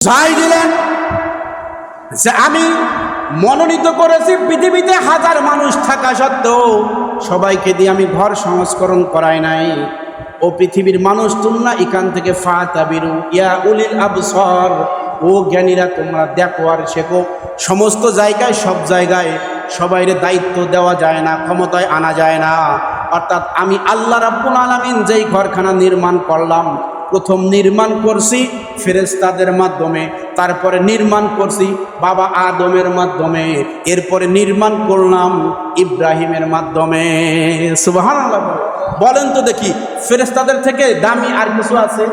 সাই দিলেন যে আমি মনোনীত করেছি পৃথিবীতে হাজার মানুষ থাকা সত্ত্বেও সবাইকে দিয়ে আমি ঘর সংস্করণ করাই নাই। ও পৃথিবীর মানুষ তোমরা এখান থেকে ফাতাবিরু ইয়া উলিল আবসার, ও জ্ঞানীরা তোমরা দেখো আর শেখো। সমস্ত জায়গায় সব জায়গায় সবাইরে দায়িত্ব দেওয়া যায় না, ক্ষমতায় আনা যায় না। অর্থাৎ আমি আল্লাহ রাব্বুল আলামিন যেই ঘরখানা নির্মাণ করলাম, প্রথম নির্মাণ করছি ফেরেশতাদের মাধ্যমে, তারপরে নির্মাণ করছি বাবা আদমের মাধ্যমে, এরপরে নির্মাণ করলাম ইব্রাহিমের মাধ্যমে। সুবহানাল্লাহ। বলেন তো দেখি, ফেরেশতাদের থেকে দামি আর কিছু আছে?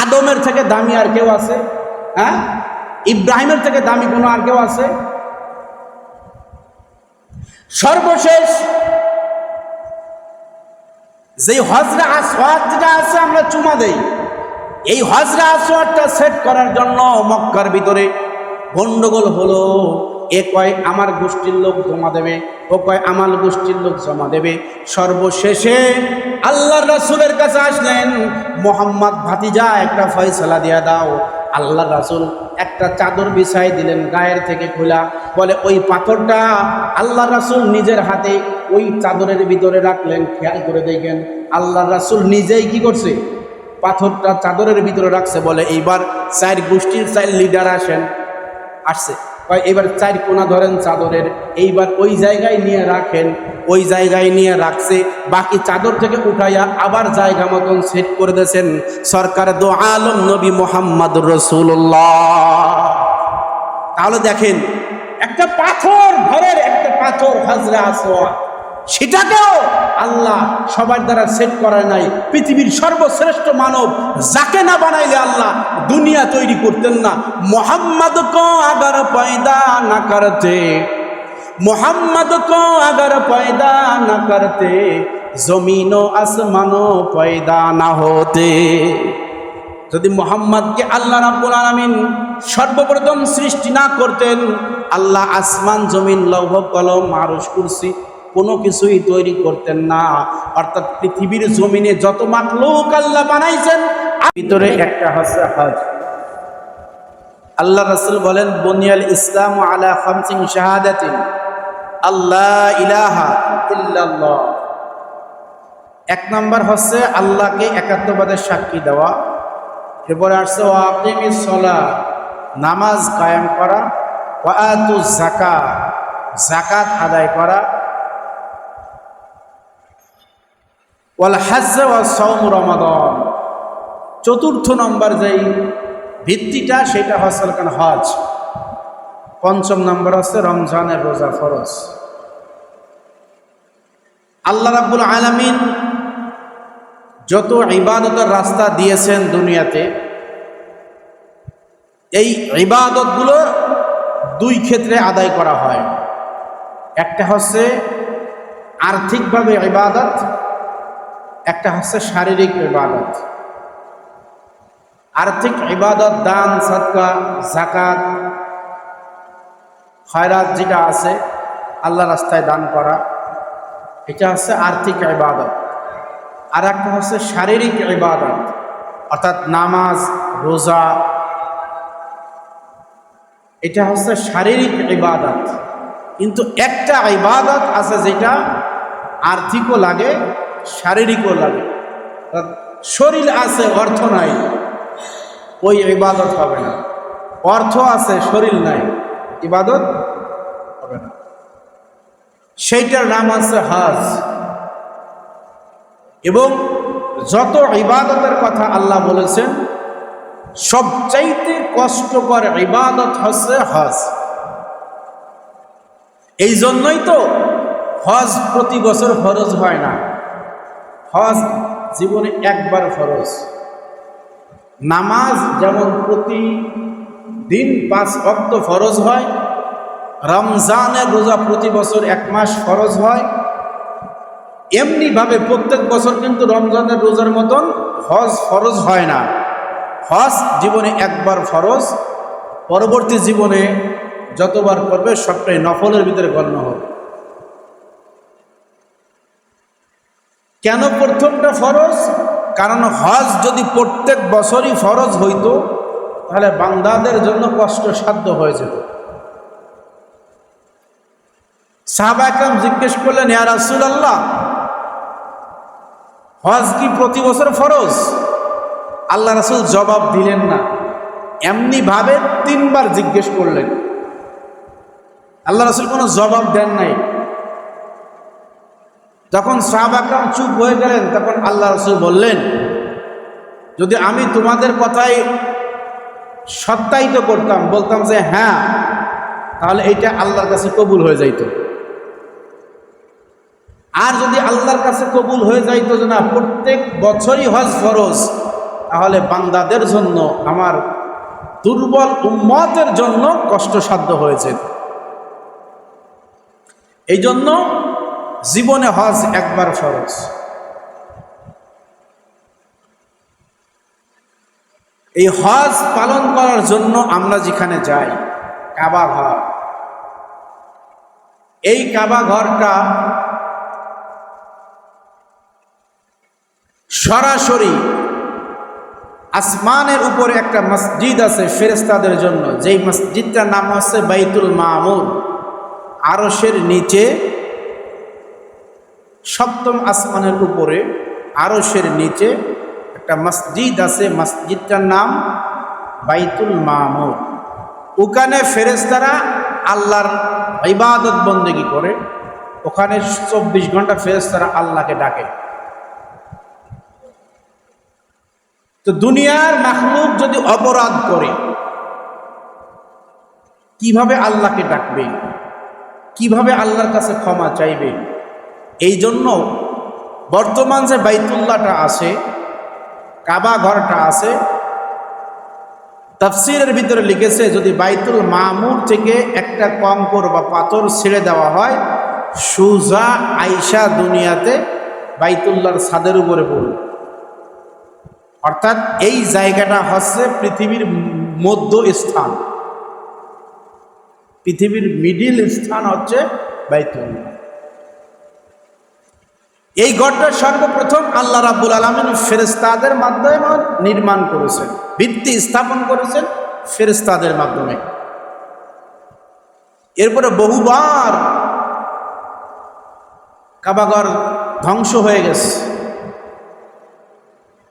আদমের থেকে দামি আর কেউ আছে? হ্যাঁ, ইব্রাহিমের থেকে দামি কোনো আর কেউ আছে? সর্বশেষ যে হজরা আসওয়াদ যেটা আছে আমরা চুমা দেই, এই হজরা আসওয়াদটা সেট করার জন্য মক্কার ভিতরে গন্ডগোল হলো। এ কয় আমার গোষ্ঠীর লোক জমা দেবে, ও কয় আমার গোষ্ঠীর লোক জমা দেবে। সর্বশেষে আল্লাহর রাসূলের কাছে আসলেন, মোহাম্মদ ভাতিজা একটা ফয়সালা দিয়ে দাও। আল্লাহ রাসূল একটা চাদর বিছাই দিলেন গায়ের থেকে খোলা, বলে ওই পাথরটা আল্লাহ রাসূল নিজের হাতে ওই চাদরের ভিতরে রাখলেন। খেয়াল করে দেখেন, আল্লাহ রাসূল নিজেই কি করছে? পাথরটা চাদরের ভিতরে রাখছে। বলে এইবার চার গোষ্ঠীর চার লিডার আসছে, এবার চার কোনা ধরেন চাদরের, এইবার ওই জায়গায় নিয়ে রাখেন। ওই জায়গায় নিয়ে রাখছে, বাকি চাদর থেকে উঠাইয়া আবার জায়গা মতন সেট করে দিয়েছেন সরকার দো আলম নবী মুহাম্মদুর রাসূলুল্লাহ। তাহলে দেখেন, একটা পাথর, ঘরের একটা পাথর হজরা আসওয়াদ, সেটাকেও আল্লাহ সবার দ্বারা সেট করা নাই। পৃথিবীর সর্বশ্রেষ্ঠ মানব যাকে না বানাইলে আল্লাহ দুনিয়া তৈরি করতেন না। মোহাম্মদ কো আগার পয়দা না করতে, মোহাম্মদ কো আগার পয়দা না করতে, জমিন ও আসমানো পয়দা না হতে। যদি মোহাম্মদকে আল্লাহ রাব্বুল আলামিন সর্বপ্রথম সৃষ্টি না করতেন, আল্লাহ আসমান জমিন লৌহ কলম আরশ কুরসি কোনো কিছুই তৈরি করতেন না। অর্থাৎ পৃথিবীর জমিনে যত মাখলুক আল্লাহ বানাইছেন, ভিতরে একটা হচ্ছে হজ। আল্লাহ রাসূল বলেন, বুনিয়াল ইসলাম আলা খামসিন শাহাদাতিন আল্লাহ ইলাহা ইল্লাল্লাহ। এক নম্বর হচ্ছে আল্লাহকে একাত্মবাদের সাক্ষী দেওয়া। এরপরে আসছে ওয়া আকিমিস সালাহ, নামাজ কায়েম করা, ওয়া আতুজ যাকাত, যাকাত আদায় করা, ওয়াল হজ্জ ওয়া সাওম রমাদান। চতুর্থ নম্বর যেই ভিত্তিটা সেটা হচ্ছে হজ। পঞ্চম নম্বর হচ্ছে রমজানের রোজা ফরজ। আল্লাহ রাব্বুল আলামিন যত ইবাদতের রাস্তা দিয়েছেন দুনিয়াতে, এই ইবাদতগুলো দুই ক্ষেত্রে আদায় করা হয়। একটা হচ্ছে আর্থিকভাবে ইবাদত, একটা হচ্ছে শারীরিক ইবাদত। আর্থিক ইবাদত দান, সাদকা, যাকাত, খয়রাত যেটা আছে আল্লাহ রাস্তায় দান করা, এটা হচ্ছে আর্থিক ইবাদত। আর একটা হচ্ছে শারীরিক ইবাদত, অর্থাৎ নামাজ, রোজা, এটা হচ্ছে শারীরিক ইবাদত। কিন্তু একটা ইবাদত আছে যেটা আর্থিকও লাগে, শারীরিকও লাগে। শরীর আছে অর্থ নাই, ওই ইবাদত হবে না। অর্থ আছে শরীর নাই, ইবাদত হবে না। সেইটার নাম আছে হজ। এবং যত ইবাদতের কথা আল্লাহ বলেছেন, সবচাইতে কষ্টকর ইবাদত হচ্ছে হজ। এই জন্যই তো হজ প্রতি বছর ফরজ হয় না, হজ জীবনে একবার ফরজ। নামাজ যেমন প্রতিদিন 5 ওয়াক্ত ফরজ হয়, রমজানের রোজা প্রতি বছর 1 মাস ফরজ হয়, এমনিভাবে প্রত্যেক বছর কিন্তু রমজানের রোজার মতন হজ ফরজ হয় না। হজ জীবনে একবার ফরজ, পরবর্তী জীবনে যতবার করবে সবটাই নফলের ভিতরে গণ্য হবে। কেন প্রথমটা ফরজ? কারণ হজ যদি প্রত্যেক বছরই ফরজ হইতো তাহলে বান্দাদের জন্য কষ্টসাধ্য হয়ে যেত। সাহাবা একরাম জিজ্ঞেস করলেন, ইয়া রাসূলুল্লাহ, হজ কি প্রতি বছর ফরজ? আল্লাহ রাসূল জবাব দিলেন না, এমনি ভাবে 3 বার জিজ্ঞেস করলেন। আল্লাহ রাসূল কোনো জবাব দেন নাই। যখন সাহাবা একরাম চুপ হয়ে গেলেন, তখন আল্লাহ রাসূল বললেন, যদি আমি তোমাদের কথাই সত্যায়িত করতাম, বলতাম যে হ্যাঁ, তাহলে এইটা আল্লাহর কাছে কবুল হয়ে যাইত। আর যদি আল্লাহর কাছে কবুল হয়ে যাইত যে না, প্রত্যেক বছরই হজ ফরজ, তাহলে বান্দাদের জন্য, আমার দুর্বল উম্মতের জন্য কষ্টসাধ্য হয়েছে। এই জন্য জীবনে হজ একবার ফরজ। এই হজ পালন করার জন্য আমরা যেখানে যাই, কাবা ঘর, এই কাবা ঘরটা সরাসরি আসমানের উপরে একটা মসজিদ আছে ফেরেশতাদের জন্য, যেই মসজিদটার নাম হচ্ছে বাইতুল মামুর। আরশের নিচে, 7ম আসমানের উপরে আরশের নিচে একটা মসজিদ আছে, মসজিদটার নাম বাইতুল মামুর। ওখানে ফেরেশতারা আল্লাহর ইবাদত বন্দেগী করে। ওখানে 24 ঘন্টা ফেরেশতারা আল্লাহকে ডাকে। তো দুনিয়ার মাখলুক যদি অপরাধ করে, কিভাবে আল্লাহকে ডাকবে, কিভাবে আল্লাহর কাছে ক্ষমা চাইবে? এই জন্য বর্তমান যে বাইতুল্লাহটা আছে, কাবা ঘরটা আছে, তাফসীরের ভিতরে লিখেছে, যদি বাইতুল মামুর থেকে একটা কঙ্কর বা পাথর ছেড়ে দেওয়া হয়, সুজা আইসা দুনিয়াতে বাইতুল্লাহর ছাদের উপরে পড়বে। অর্থাৎ এই জায়গাটা হচ্ছে পৃথিবীর মধ্য স্থান, পৃথিবীর মিডিল স্থান হচ্ছে বাইতুল্লাহ। এই ঘরটা সর্বপ্রথম আল্লাহ রাব্বুল আলামিন ফেরেশতাদের মাধ্যমে নির্মাণ করেছেন, ভিত্তি স্থাপন করেছেন ফেরেশতাদের মাধ্যমে। এরপরে বহুবার কাবাঘর ধ্বংস হয়ে গেছে,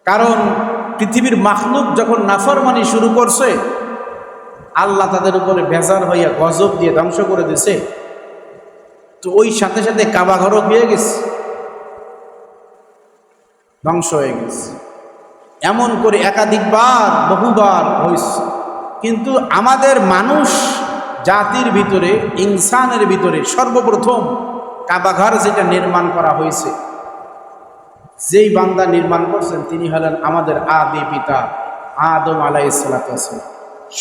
কারণ পৃথিবীর মাখলুক যখন নাফরমানি শুরু করছে, আল্লাহ তাদের উপরে বেজার হইয়া গজব দিয়ে ধ্বংস করে দিছে। তো ওই সাথে সাথে কাবাঘরও গিয়ে গেছে, ধ্বংস হয়ে গেছে। এমন করে একাধিকবার, বহুবার হয়েছে। কিন্তু আমাদের মানুষ জাতির ভিতরে, ইনসানের ভিতরে সর্বপ্রথম কাবাঘর যেটা নির্মাণ করা হয়েছে, যেই বান্দা নির্মাণ করছেন তিনি হলেন আমাদের আদি পিতা আদম আলাইহিস সালাতু ওয়াস সালাম।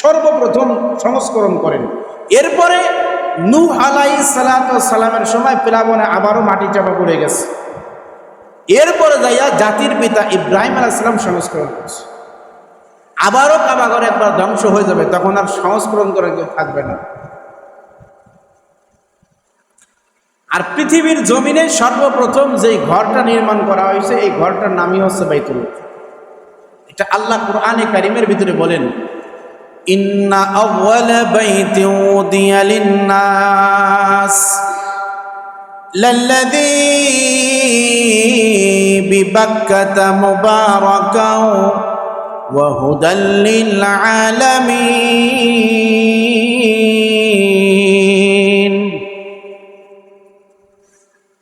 সর্বপ্রথম সংস্করণ করেন। এরপরে নূহ আলাইহিস সালাতু ওয়াস সালামের সময় প্লাবনে আবারও মাটি চাপা পড়ে গেছে। এরপরে যাইয়া জাতির পিতা ইব্রাহিম আলাইহিস সালাম সংস্করণ করছে। আবারও কাবাঘর একবার ধ্বংস হয়ে যাবে, তখন আর সংস্করণ করে কেউ থাকবে না। আর পৃথিবীর জমিনে সর্বপ্রথম যেই ঘরটা নির্মাণ করা হয়েছে, এই ঘরটার নামই হচ্ছে বাইতুল্লাহ। এটা আল্লাহ কুরআনে কারীমের ভিতরে বলেন, ইন্না আউওয়ালা বাইতিন উদিয়া লিন-নাস লাল্লাযী বিবাক্কাতা মুবারাকাও ওয়া হুদাল লিল আলামিন।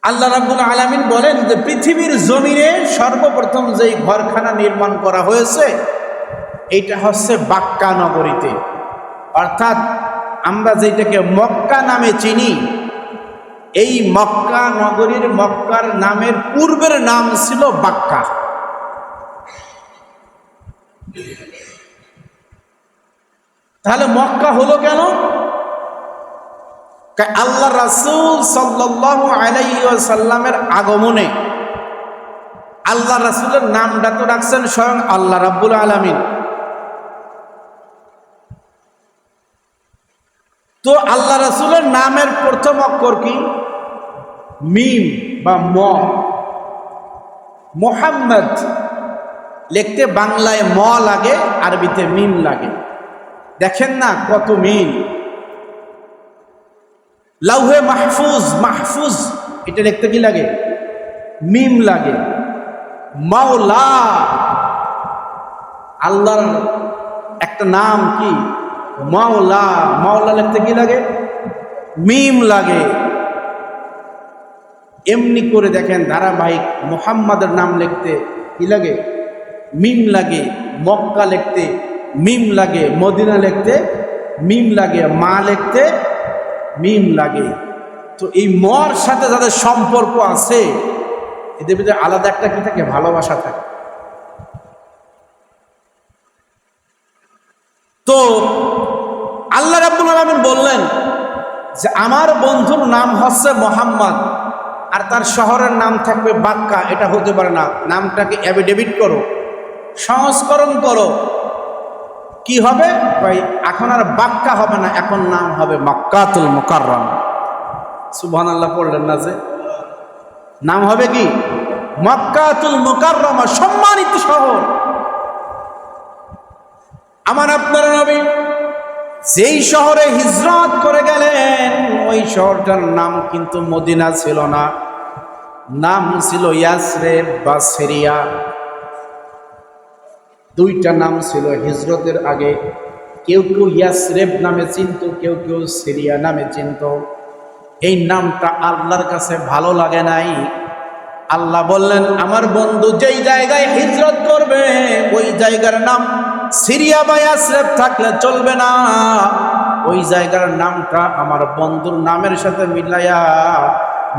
আল্লাহ রাব্বুল আলামিন বলেন যে পৃথিবীর জমিনে সর্বপ্রথম যেই ঘরখানা নির্মাণ করা হয়েছে, এইটা হচ্ছে বাক্কা নগরীতে। অর্থাৎ আমরা যেটাকে মক্কা নামে চিনি, এই মক্কা নগরীর, মক্কার নামের পূর্বের নাম ছিল বাক্কা। তাহলে মক্কা হলো কেন? আল্লাহ রাসূল সাল্লাল্লাহু আলাইহি ওয়াসাল্লামের আগমনে আল্লাহ রাসূলের নামটা তো রাখছেন স্বয়ং আল্লাহ রাব্বুল আলামিন। তো আল্লাহ রাসূলের নামের প্রথম অক্ষর কি? মিম বা ম। মুহাম্মদ লিখতে বাংলায় ম লাগে, আরবিতে মিম লাগে। দেখেন না কত মিল। লাউহে মাহফুজ, মাহফুজ এটা লিখতে কি লাগে? মিম লাগে। মাওলা, আল্লাহর একটা নাম কি? মাওলা। মাওলা লিখতে কি লাগে? মিম লাগে। এমনি করে দেখেন ধারাবাহিক মুহাম্মাদের নাম লিখতে কি লাগে? মিম লাগে। মক্কা লিখতে মিম লাগে, মদিনা লিখতে মিম লাগে, মা লিখতে মিম লাগে। তো এই মর সাথে যাদের সম্পর্ক আছে এদের ভিতরে আলাদা একটা কি থাকে? ভালোবাসা থাকে। তো আল্লাহ রাব্বুল আলামিন বললেন যে আমার বন্ধুর নাম হচ্ছে মোহাম্মদ, আর তার শহরের নাম থাকবে বাক্কা। এটা হতে পারে না। নামটাকে অ্যাফিডেভিট করো, সংস্করণ করো। কি হবে? ভাই এখন আর বাক্কা হবে না, এখন নাম হবে মক্কাতুল মুকাররম। সুবহানাল্লাহ পড়লেন না? যে নাম হবে কি? মক্কাতুল মুকাররমা, সম্মানিত শহর। আমার আপনার নবী যেই শহরে হিজরত করে গেলেন ওই শহরটার নাম কিন্তু মদিনা ছিল না, নাম ছিল ইয়াসরিব বা সিরিয়া। দুইটা নাম ছিল হিজরতের আগে। কেউ কেউ ইয়াসরিব নামে চিনত, কেউ কেউ সিরিয়া নামে চিনত। এই নামটা আল্লাহর কাছে ভালো লাগে নাই। আল্লাহ বললেন আমার বন্ধু যেই জায়গায় হিজরত করবে ওই জায়গার নাম সিরিয়া বা ইয়াসরিব থাকলে চলবে না। ওই জায়গার নামটা আমার বন্ধুর নামের সাথে মিলাইয়া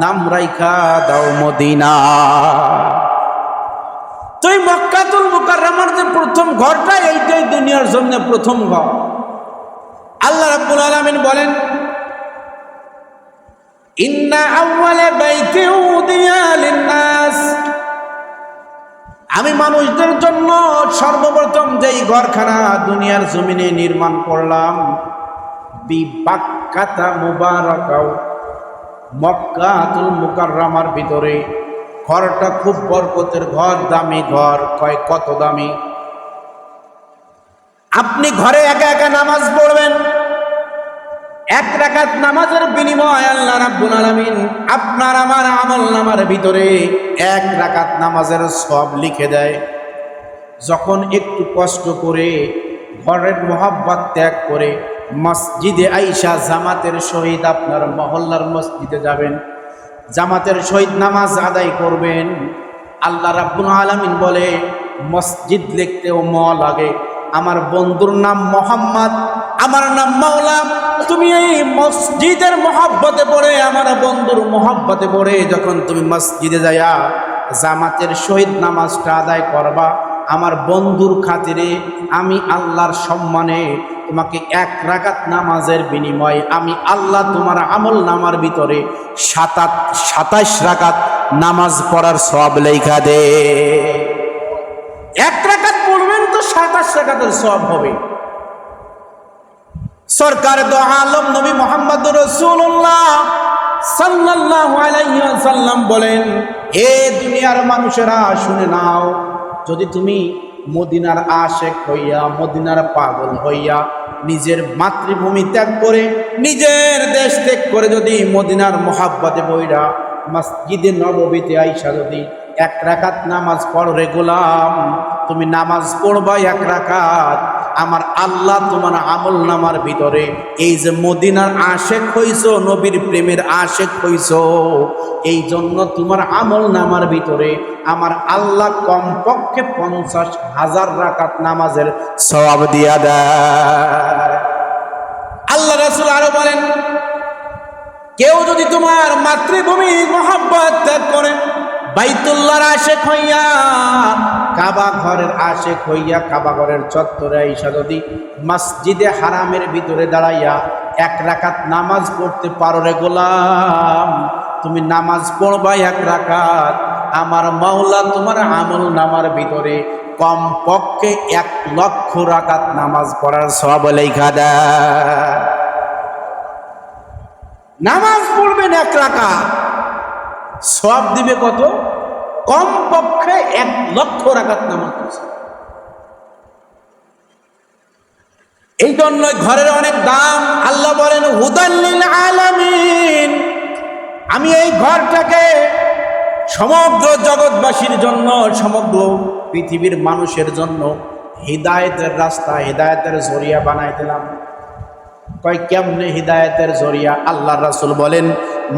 নাম রাইখা দাও মদিনা। তো এই মক্কাতুল মুকাররমার যে প্রথম ঘরটা, এইটাই দুনিয়ার জন্য প্রথম ঘর। আল্লাহ রাব্বুল আলামিন বলেন ইন্না আউওয়ালা বাইতিন উদিয়া লিন-নাস, আমি মানুষদের জন্য সর্বপ্রথম যেই ঘরখানা দুনিয়ার জমিনে নির্মাণ করলাম বিবাক্কাতা মুবারাকাও, মক্কাতুল মুকাররমার ভিতরে। ঘরটা খুব বরকতের ঘর, দামি ঘর। কয় কত দামি? আপনি ঘরে একা একা নামাজ পড়বেন, এক রাকাত নামাজের বিনিময়ে আল্লাহ রাব্বুল আলামিন আপনার আমার আমলনামার ভিতরে এক রাকাত নামাজের সওয়াব লিখে দেয়। যখন একটু কষ্ট করে ঘরের মোহাব্বত ত্যাগ করে মসজিদে আইসা জামাতের সহিত আপনার মহল্লার মসজিদে যাবেন, জামাতের সহিত নামাজ আদায় করবেন, আল্লাহ রাব্বুল আলামিন বলে মসজিদ লিখতেও ম লাগে। আমার বন্ধুর নাম মোহাম্মদ, আমার নাম মাওলা। তুমি এই মসজিদের মহব্বতে পড়ে, আমার বন্ধুর মহব্বতে পড়ে যখন তুমি মসজিদে যাইয়া জামাতের সহিত নামাজটা আদায় করবা, আমার বন্ধুর খাতিরে আমি আল্লাহর সম্মানে তোমাকে এক রাকাত নামাজের বিনিময়ে আমি আল্লাহ তোমার আমল নামার ভিতরে 27 রাকাত নামাজ পড়ার সওয়াব লেখা দে। এক রাকাত পড়বেন তো 27 রাকাতের সওয়াব হবে। সরকার দো আলম নবী মুহাম্মদুর রাসূলুল্লাহ সাল্লাল্লাহু আলাইহি ওয়াসাল্লাম বলেন, হে দুনিয়ার মানুষেরা শুনে নাও, যদি তুমি মদিনার আশেক হইয়া, মদিনার পাগল হইয়া, নিজের মাতৃভূমি ত্যাগ করে, নিজের দেশ ত্যাগ করে যদি মদিনার মোহাব্বতে বইরা মসজিদে নববীতে আইসা যদি এক রাকাত নামাজ পড়ো রে গোলাম, তুমি নামাজ পড়বা এক রাকাত, আমার আল্লাহ তোমার আমল নামার ভিতরে এই যে মদিনার আশেক হইছো, নবীর প্রেমের আশেক হইছো, এই জন্য তোমার আমল নামার ভিতরে আমার আল্লাহ কমপক্ষে 50,000 রাকাত নামাজের সওয়াব দিয়া দেয়। আল্লাহ রাসূল আরো বলেন, কেউ যদি তোমার মাতৃভূমি মহব্বত ত্যাগ করে, বাইতুল্লাহর আশেক হইয়া, কাবা ঘরের আশেক হইয়া, কাবা ঘরের চত্বরে আইসা যদি মসজিদে হারামের ভিতরে দাঁড়াইয়া এক রাকাত নামাজ পড়তে পারো রে গোলাম, তুমি নামাজ পড়বা এক রাকাত, আমার মাওলা তোমার আমল নামার ভিতরে কমপক্ষে 1,00,000 রাকাত নামাজ পড়ার সওয়াব লেখা দেয়। নামাজ পড়বেন এক রাকাত, সওয়াব দিবে কত? কমপক্ষে 1,00,000 রাকাত নামাজ। এই জন্যই ঘরের অনেক দাম। আল্লাহ বলেন হুদাল লিল আলামিন, আমি এই ঘরটাকে সমগ্র জগৎবাসীর জন্য, সমগ্র পৃথিবীর মানুষের জন্য হিদায়েতের রাস্তা, হিদায়েতের জরিয়া বানাই দিলাম। কয় কেমনে হিদায়েতের জরিয়া? আল্লাহর রাসূল বলেন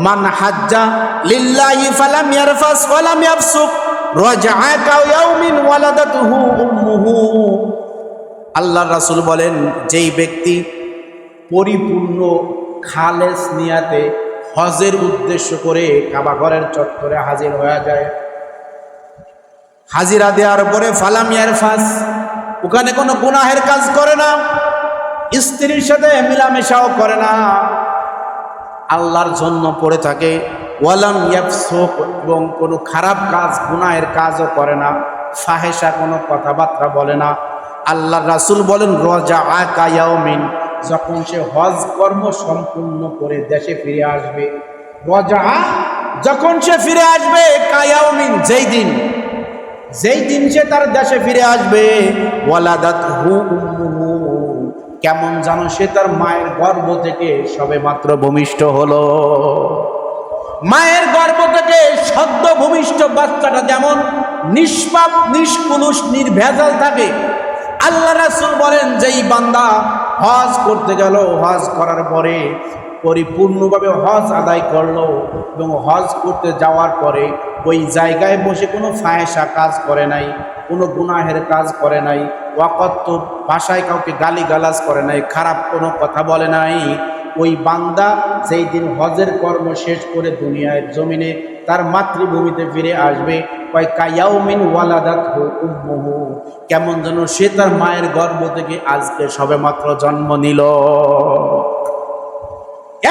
মান হাজ্জা লিল্লাহি ফালাম ইয়ারফাস ওয়ালাম ইয়াফসুক রাজআ কায়াউমিন ওয়ালাদাতুহু উম্মুহু। আল্লাহর রাসূল বলেন যেই ব্যক্তি পরিপূর্ণ খালেস নিয়াতে হজের উদ্দেশ্য করে কাবা ঘরের চত্বরে হাজির হয়ে যায়, হাজিরা দেওয়ার পরে ফালাম ইয়ারফাস, ওখানে কোনো গুনাহের কাজ করে না, স্ত্রীর সাথে মিলামেশাও করে না, আল্লাহর জন্য পড়ে থাকে, ওয়ালাম ইয়াফসুক, এবং কোনো খারাপ কাজ গুনাহের কাজও করে না, ফাহেসা কোনো কথাবার্তা বলে না। আল্লাহর রাসূল বলেন রাজআ কায়াউমিন, যখন সে হজ কর্ম সম্পূর্ণ করে দেশে ফিরে আসবে, রাজআ যখন সে ফিরে আসবে, কায়াউমিন যেই দিন সে তার দেশে ফিরে আসবে, ওয়ালাদাতহু উম্মুহু, কেমন জানো সে তার মায়ের গর্ভ থেকে সবে মাত্র ভূমিষ্ঠ হলো। মায়ের গর্ভ থেকে সদ্য ভূমিষ্ঠ বাচ্চাটা যেমন নিষ্পাপ, নিষ্কুলুষ, নির্ভেজাল থাকে, আল্লাহ রাসূল বলেন যেই বান্দা হজ করতে গেল, হজ করার পরে পরিপূর্ণভাবে হজ আদায় করলো এবং হজ করতে যাওয়ার পরে ওই জায়গায় বসে কোনো ফাহেসা কাজ করে নাই, কোনো গুনাহের কাজ করে নাই, ওয়াকত ভাষায় কাউকে গালিগালাজ করে নাই, খারাপ কোনো কথা বলে নাই, ওই বান্দা যেই দিন হজের কর্ম শেষ করে দুনিয়ার জমিনে তার মাতৃভূমিতে ফিরে আসবে, কয় কায়াউমিন ওয়ালাদাতহু উম্মুহু, কেমন যেন সে তার মায়ের গর্ভ থেকে আজকে সবেমাত্র জন্ম নিল।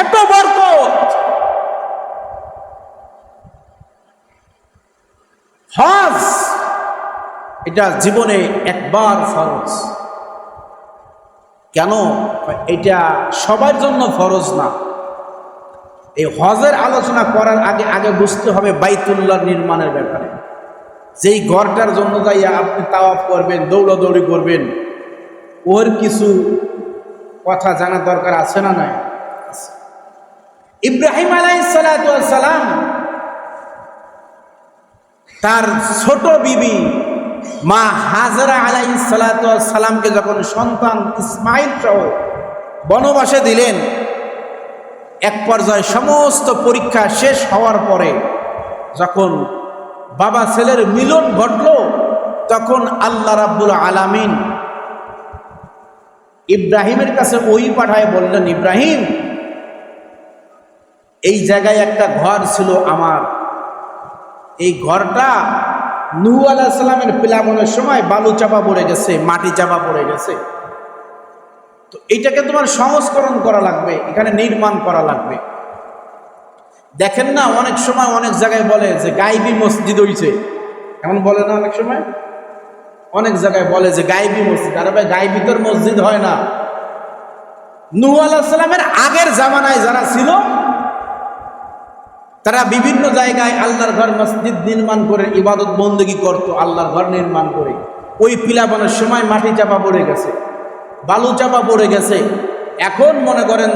এত বরকত! হজ এটা জীবনে একবার ফরজ। কেন? এটা সবার জন্য ফরজ না। এই হজের আলোচনা করার আগে বুঝতে হবে বাইতুল্লাহ নির্মাণের ব্যাপারে। যেই ঘরটার জন্য যাইয়া আপনি তাওয়াফ করবেন, দৌড়াদৌড়ি করবেন, ওর কিছু কথা জানা দরকার আছে না নাই? ইব্রাহিম আলাইহিস সালাতু ওয়াস সালাম তার ছোট বিবি মা হাজরা আলাইহিস সালাতু ওয়াস সালামকে যখন সন্তান ইসমাইল সহ বনবাসে দিলেন, এক পর্যায়ে সমস্ত পরীক্ষা শেষ হওয়ার পরে যখন বাবা ছেলের মিলন ঘটল, তখন আল্লাহ রাব্বুল আলামিন ইব্রাহিমের কাছে ওই পাঠায় বললেন, ইব্রাহিম, এই জায়গায় একটা ঘর ছিল আমার, এই ঘরটা নূহ আলাইহিস সালামের প্লাবনের সময় বালু চাপা পড়ে গেছে, মাটি চাপা পড়ে গেছে, তো এইটাকে তোমার সংস্করণ করা লাগবে, এখানে নির্মাণ করা লাগবে। দেখেন না, অনেক সময় অনেক জায়গায় বলে যে গায়বী মসজিদ হইছে, এমন বলে না? অনেক সময় অনেক জায়গায় বলে যে গায়বী মসজিদ। আরে ভাই, গায়বী তোর মসজিদ হয় না। নূহ আলাইহিস সালামের আগের জামানায় যারা ছিল তারা বিভিন্ন জায়গায় আল্লাহর ঘর মসজিদ নির্মাণ করে ইবাদত বন্দেগী করত, আল্লাহর ঘর নির্মাণ করে। ওই প্লাবনের সময় মাটি চাপা পড়ে গেছে, বালু চাপা পড়ে গেছে। এখন মনে করেন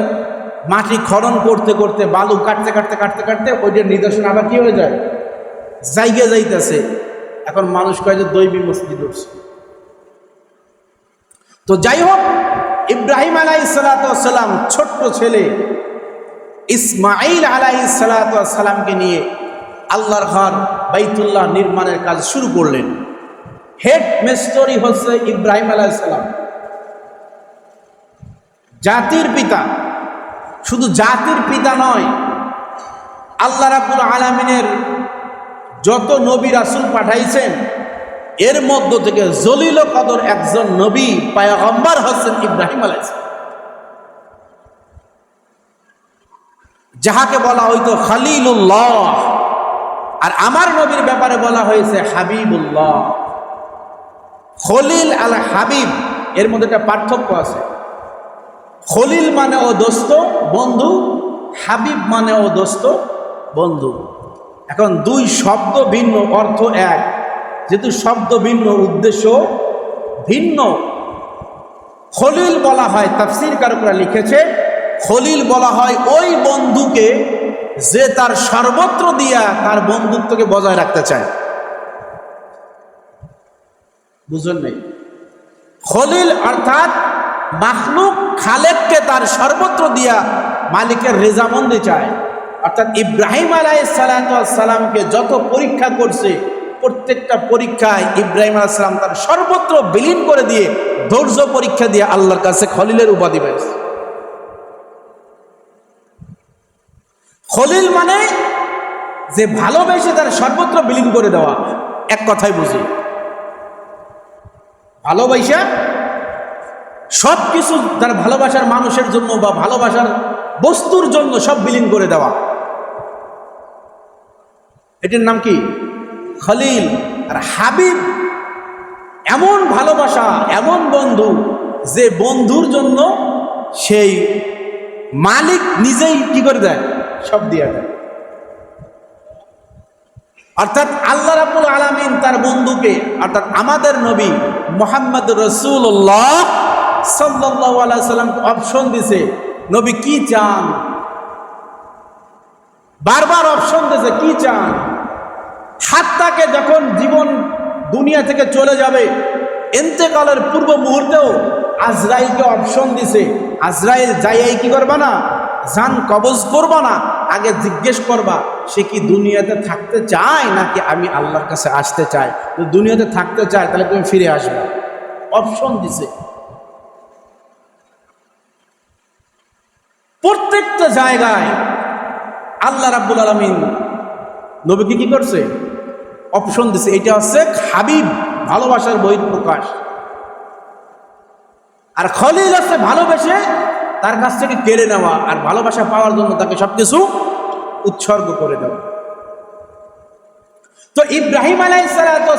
মাটি খনন করতে করতে, বালু কাটতে কাটতে কাটতে কাটতে ওইটার নিদর্শন আবার কি হয়ে যায়, জায়গা যাইতেছে। এখন মানুষ কয় যে দৈবী মসজিদ উঠছে। তো যাই হোক, ইব্রাহিম আলাইহিস সালাতু ওয়াস সালাম ছোট্ট ছেলে ইসমাঈল আলাইহিস সালাতু ওয়াস সালামকে নিয়ে আল্লাহর ঘর বাইতুল্লাহ নির্মাণের কাজ শুরু করলেন। হেড মিস্ত্রি হচ্ছে ইব্রাহিম আলাইহিস সালাম, জাতির পিতা। শুধু জাতির পিতা নয়, আল্লাহ রাব্বুল আলামিনের যত নবী রাসূল পাঠাইছেন এর মধ্য থেকে জলিল কদর একজন নবী পয়গম্বর হচ্ছেন ইব্রাহিম আলাইহিস সালাম, যাহাকে বলা হইতো খলিলুল্লাহ, আর আমার নবীর ব্যাপারে বলা হয়েছে হাবিবুল্লাহ। খলিল আল হাবিব, এর মধ্যে একটা পার্থক্য আছে। খলিল মানে ও দোস্ত, বন্ধু, হাবিব মানে ও দোস্ত, বন্ধু। এখন দুই শব্দ ভিন্ন, অর্থ এক, যেহেতু শব্দ ভিন্ন, উদ্দেশ্য ভিন্ন। খলিল বলা হয়, তাফসীর কারকরা লিখেছে, খলিল বলা হয় ওই বন্ধুকে যে তার সর্বত্র দিয়া তার বন্ধুত্বকে বজায় রাখতে চায়। বুঝলেন নাই? খলিল অর্থাৎ মাখলুক খালেককে তার সর্বত্র দিয়া মালিকের রেজামন্দি চায়। অর্থাৎ ইব্রাহিম আলাইহিস সালামকে যত পরীক্ষা করছে, প্রত্যেকটা পরীক্ষায় ইব্রাহিম আলাইহিস সালাম তার সর্বত্র বিলীন করে দিয়ে ধৈর্য পরীক্ষা দিয়ে আল্লাহর কাছে খলিলের উপাধি পেয়েছে। খলিল মানে যে ভালোবেসে তার সর্বত্র বিলীন করে দেওয়া, এক কথায় বুঝি ভালোবাসা সব কিছু তার ভালোবাসার মানুষের জন্য বা ভালোবাসার বস্তুর জন্য সব বিলীন করে দেওয়া, এটির নাম কি? খলিল। আর হাবিব এমন ভালোবাসা, এমন বন্ধু যে বন্ধুর জন্য সেই মালিক নিজেই কি করে দেয়, সব দিয়ে দেয়। অর্থাৎ আল্লাহ রাব্বুল আলামিন তার বন্ধুকে অর্থাৎ আমাদের নবী মুহাম্মদ রাসূলুল্লাহ সাল্লাল্লাহু আলাইহি সাল্লামকে অপশন দিছে, নবী কি চান, বারবার অপশন দিয়েছে কি চান। হাত্তাকে যখন জীবন দুনিয়া থেকে চলে যাবে, ইন্তেকালের পূর্ব মুহূর্তেও আজরাইলকে অপশন দিছে, আজরাইল যাইয়াই কি করবা না, জান কবজ করবা না, আগে জিজ্ঞেস করবা সে কি দুনিয়াতে থাকতে চায় নাকি আমি আল্লাহর কাছে আসতে চাই। তো দুনিয়াতে থাকতে চায় তাহলে তুমি ফিরে আসবে, অপশন দিছে। প্রত্যেকটা জায়গায় আল্লাহ রাব্বুল আলামিন নবীকে কি করছে, অপশন দিছে। এটা হচ্ছে হাবিব, ভালোবাসার বহিঃপ্রকাশ। আর খলিল হচ্ছে ভালোবেসে তার কাছ থেকে কেড়ে নেওয়া আর ভালোবাসা পাওয়ার জন্য তাকে সবকিছু উৎসর্গ করে দেওয়া। তো ইব্রাহিম আলাইহিস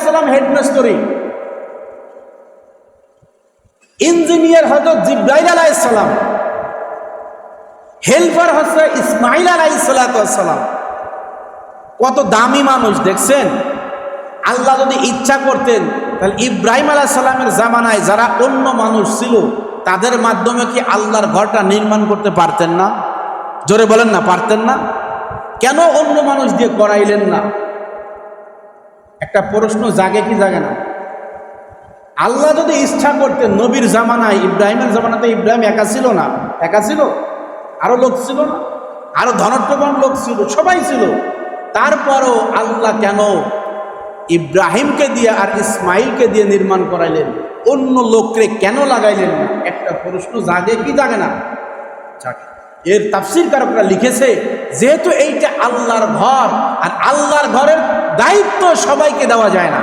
সালাম হেডমাস্টারি, ইঞ্জিনিয়ার হযরত জিবরাইল আলাইহিস সালাম, হেল্পার হচ্ছে ইসমাইল আলাইহিস সালাম। কত দামি মানুষ দেখছেন। আল্লাহ যদি ইচ্ছা করতেন তাহলে ইব্রাহিম আলাইহিস সালামের জামানায় যারা অন্য মানুষ ছিল তাদের মাধ্যমে কি আল্লাহর ঘরটা নির্মাণ করতে পারতেন না? জোরে বলেন না, পারতেন না? কেন অন্য মানুষ দিয়ে করাইলেন না? একটা প্রশ্ন জাগে কি জাগে না? আল্লাহ যদি ইচ্ছা করতেন, নবীর জামানায়, ইব্রাহিমের জামানাতে ইব্রাহিম একা ছিল না, একা ছিল, আরো লোক ছিল না, আরো ধনাঢ্যবান লোক ছিল, সবাই ছিল। তারপরও আল্লাহ কেন ইব্রাহিমকে দিয়ে আর ইসমাইলকে দিয়ে নির্মাণ করাইলেন, অন্য লোককে কেন লাগাইলেন না? একটা প্রশ্ন জাগে কি জাগে না? জাগে। এর তাফসীর কারকরা লিখেছে, যেহেতু এইটা আল্লাহর ঘর আর আল্লাহর ঘরের দায়িত্ব সবাইকে দেওয়া যায় না।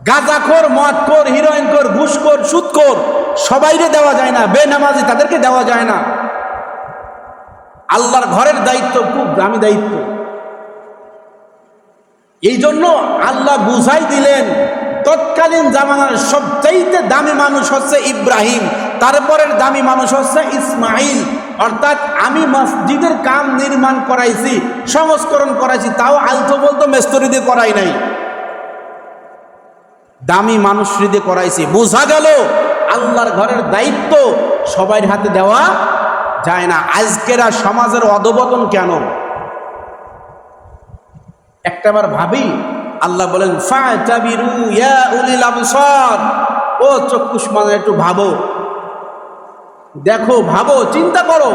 গাঁজাখোর, মদখোর, হিরোইনখোর, ঘুষখোর, সুদখোর সবাইকে দেওয়া যায় না, বেনামাজি তাদেরকে দেওয়া যায় না। আল্লাহর ঘরের দায়িত্ব খুব দামি দায়িত্ব। এই জন্য আল্লাহ বুঝাই দিলেন, তৎকালীন জামানার সবচাইতে দামি মানুষ হচ্ছে ইব্রাহিম, তারপরের দামি মানুষ হচ্ছে ইসমাইল। অর্থাৎ আমি মসজিদের কাম নির্মাণ করাইছি, সংস্করণ করাইছি, তাও আলতো বলতো মেস্তরি দিয়ে করাই নাই, দামি মানুষ দিয়ে করাইছি। বোঝা গেল আল্লাহর ঘরের দায়িত্ব সবার হাতে দেওয়া যায় না। আজকেরা সমাজের অধপতন কেন? একটাবার ভাবি, আল্লাহ বলেন ফাতাবিরু ইয়া উলিল আবসার, ও চক্ষুষ্মান একটু ভাবো, দেখো, ভাবো, চিন্তা করো,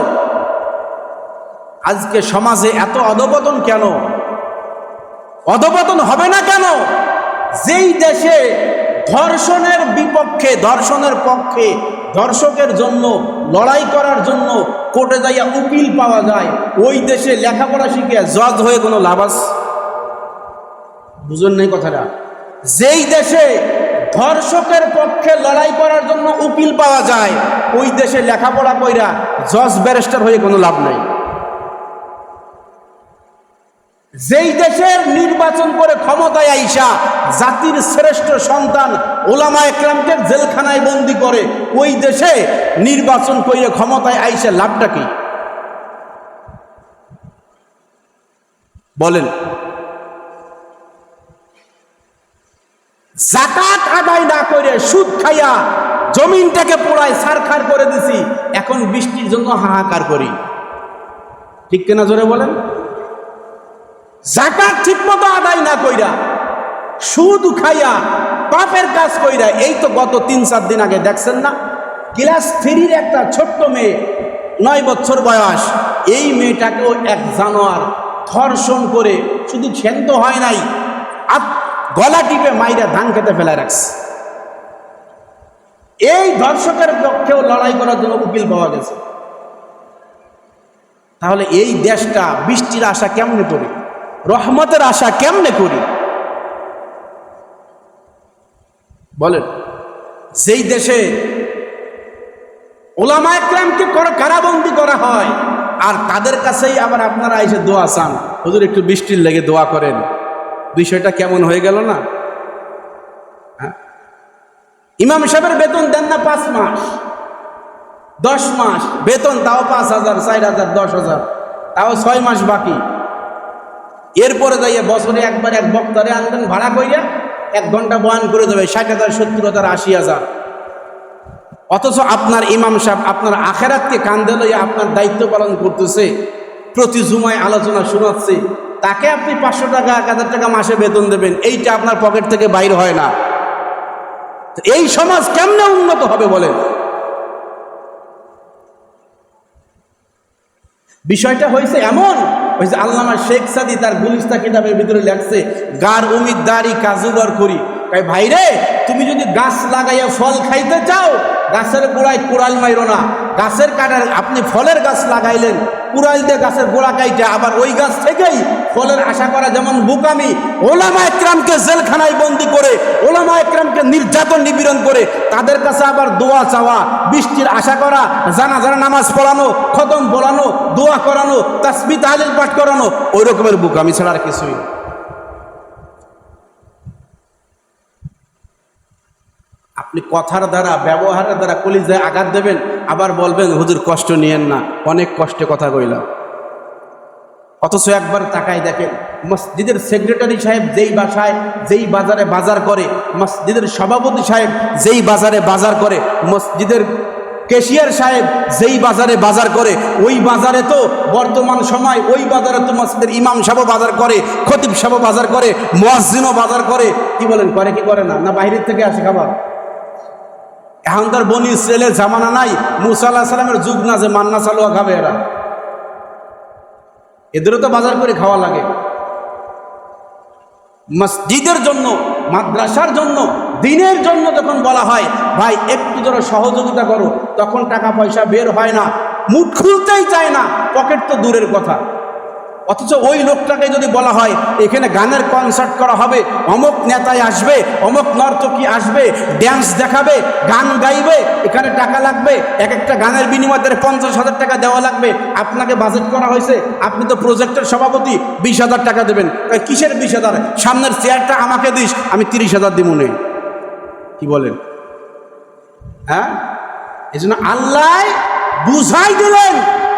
আজকে সমাজে এত অধপতন কেন? অধপতন হবে না কেন? যেই দেশে ধর্ষণের বিপক্ষে, ধর্ষণের পক্ষে, ধর্ষকের জন্য লড়াই করার জন্য কোর্টে যাইয়া উকিল পাওয়া যায়, ওই দেশে লেখাপড়া শিখে জজ হয়ে কোনো লাভ আছে? বুঝুন নাই কথাটা? যেই দেশে ধর্ষকের পক্ষে লড়াই করার জন্য উকিল পাওয়া যায়, ওই দেশে লেখাপড়া কইরা জজ ব্যারিস্টার হয়ে কোনো লাভ নাই। যেই দেশের নির্বাচন করে ক্ষমতায় আইসা জাতির শ্রেষ্ঠ সন্তান ওলামা একরামকে জেলখানায় বন্দী করে, ওই দেশে নির্বাচন করে ক্ষমতায় আইসা লাভটা কি? বলেন। যাকাত আদায় না করে সুদ খাইয়া জমিনটাকে পোড়ায় ছারখার করে দিছি, এখন বৃষ্টির জন্য হাহাকার করি। ঠিক কিনা জোরে বলেন? যাকাত ঠিক মতো আদায় না কইরা, সুদ খাইয়া, পাপের কাজ কইরা, এই তো গত 3-4 দিন আগে দেখছেন না, ক্লাস 3-র একটা ছোট্ট মেয়ে, 9 বছর বয়স, এই মেয়েটাকেও এক জানোয়ার ধর্ষণ করে, শুধু ক্ষান্ত হয় নাই, গলা টিপে মাইরা ধান খেতে ফেলে রাখছে। এই ধর্ষকের পক্ষেও লড়াই করার জন্য উকিল পাওয়া গেছে। তাহলে এই দেশটা বৃষ্টির আশা কেমনে করি, রহমতের আশা কেমনে করি বলেন? যেই দেশে ওলামায়ে কেরামকে কারাবন্দী করা হয়, আর তাদের কাছেই আবার আপনারা এসে দোয়া চান, হুজুর একটু বৃষ্টির লেগে দোয়া করেন। বিষয়টা কেমন হয়ে গেল না? ইমাম সাহেবের বেতন দেন না 5 মাস 10 মাস বেতন, তাও 5,000 4,000 10,000, তাও 6 মাস বাকি। এরপরে যাইয়া বছরে একবার এক বক্তারে আনবেন ভাড়া কইরা, 1 ঘন্টা বয়ান করে দেবে 60,000 70,000 80,000। অথচ আপনার ইমাম সাহেব আপনার আখেরাতকে কান্দে লইয়া আপনার দায়িত্ব পালন করতেছে, প্রতি জুমায় আলোচনা শোনাচ্ছে, তাকে আপনি 500 টাকা 1,000 টাকা মাসে বেতন দেবেন, এইটা আপনার পকেট থেকে বাইর হয় না। এই সমাজ কেমনে উন্নত হবে বলেন? বিষয়টা হয়েছে এমন হয়েছে, আল্লামা শেখ সাদি তার গুলিস্তা কিতাবের ভিতরে লেখছে, গার উমিদদারি কাজুগর করি। ভাই রে, তুমি যদি গাছ লাগাইয়া ফল খাইতে চাও, গাছের গোড়ায় কুড়াল মাইরো না। গাছের কাটার আপনি ফলের গাছ লাগাইলেন, কুড়াল দিয়ে গাছের গোড়া কাইটা আবার ওই গাছ থেকেই ফলের আশা করা যেমন বোকামি। ওলামায়ে কেরামকে জেলখানায় বন্দি করে, ওলামায়ে কেরামকে নির্যাতন নিপীড়ন করে, তাদের কাছে আবার দোয়া চাওয়া, বৃষ্টির আশা করা, জানাজার নামাজ পড়ানো, খতম পড়ানো, দোয়া করানো, তাসবিহ তাহলিল পাঠ করানো, ওই রকমের বোকামি ছাড়া আর কিছুই না। আপনি কথার দ্বারা, ব্যবহারের দ্বারা কলিজায় আঘাত দেবেন, আবার বলবেন হুজুর কষ্ট নিয়েন না, অনেক কষ্টে কথা কইলাম। অথচ একবার তাকায় দেখেন, মসজিদের সেক্রেটারি সাহেব যেই বাসায় যেই বাজারে বাজার করে, মসজিদের সভাপতি সাহেব যেই বাজারে বাজার করে, মসজিদের ক্যাশিয়ার সাহেব যেই বাজারে বাজার করে, ওই বাজারে তো বর্তমান সময় ওই বাজারে তো মসজিদের ইমাম সাহেব বাজার করে, খতিব সাহেব বাজার করে, মুয়াজ্জিনও বাজার করে। কি বলেন, করে কি করে না? না বাইরের থেকে আসে খাবার? এখন তার বনি ইসরায়েলের জামানা নাই, মুসা আলাইহিস সালামের যুগ না যে মান্না চালুয়া খাবে এরা। এদেরও তো বাজার করে খাওয়া লাগে। মসজিদের জন্য, মাদ্রাসার জন্য, দিনের জন্য যখন বলা হয় ভাই একটু ধরো সহযোগিতা করো, তখন টাকা পয়সা বের হয় না, মুখ খুলতেই চায় না, পকেট তো দূরের কথা। অথচ ওই লোকটাকে যদি বলা হয় এখানে গানের কনসার্ট করা হবে, অমুক নেতায় আসবে, অমুক নর্তকী আসবে, ড্যান্স দেখাবে, গান গাইবে, এখানে টাকা লাগবে, এক একটা গানের বিনিময়ে 50,000 টাকা দেওয়া লাগবে, আপনাকে বাজেট করা হয়েছে, আপনি তো প্রজেক্টের সভাপতি, 20,000 টাকা দেবেন। কিসের 20,000? সামনের চেয়ারটা আমাকে দিস, আমি 30,000 দিব নেই। কি বলেন? হ্যাঁ, এই জন্য আল্লাহ বুঝাই দিলেন